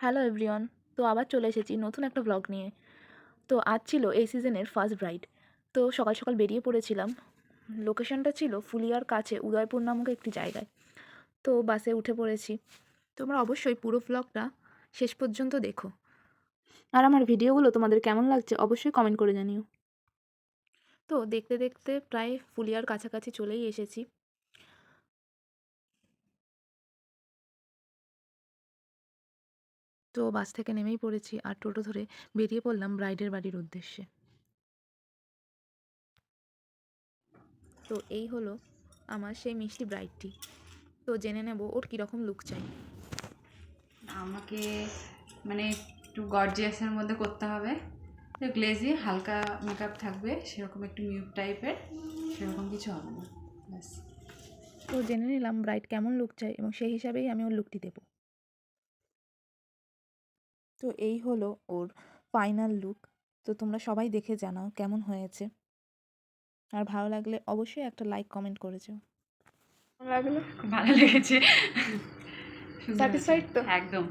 Hello everyone. তো আবার চলে এসেছি নতুন একটা ব্লগ নিয়ে। তো আজ ছিল এই সিজনের ফার্স্ট ব্রাইড। তো সকাল সকাল বেরিয়ে পড়েছিলাম। লোকেশনটা ছিল ফুলিয়ার কাছে উদয়পুর নামক একটি জায়গায়। তো বাসে উঠে পড়েছি। তোমরা অবশ্যই পুরো ব্লগটা শেষ পর্যন্ত দেখো। আর আমার ভিডিওগুলো তোমাদের কেমন লাগছে অবশ্যই কমেন্ট করে জানিও। তো দেখতে দেখতে প্রায় ফুলিয়ার কাছাকাছি চলেই এসেছি। তো বাস থেকে নেমেই পড়েছি আর টোটো ধরে বেরিয়ে পড়লাম ব্রাইডের বাড়ির উদ্দেশ্যে। তো এই হলো আমার সেই মিষ্টি ব্রাইডটি। তো জেনে নেব ওর কীরকম লুক চাই। আমাকে মানে একটু গর্জিয়াসের মধ্যে করতে হবে, গ্লেজি হালকা মেকআপ থাকবে, সেরকম একটু মিউট টাইপের, সেরকম কিছু হবে না, ব্যাস। তো জেনে নিলাম ব্রাইড কেমন লুক চাই এবং সেই হিসাবেই আমি ওর লুকটি দেব। তো এই হলো ওর ফাইনাল লুক। তো তোমরা সবাই দেখে জানাও কেমন হয়েছে, আর ভালো লাগলে অবশ্যই একটা লাইক কমেন্ট করে যাও। লাগলো, ভালো লেগেছে, স্যাটিসফাইড তো? একদম।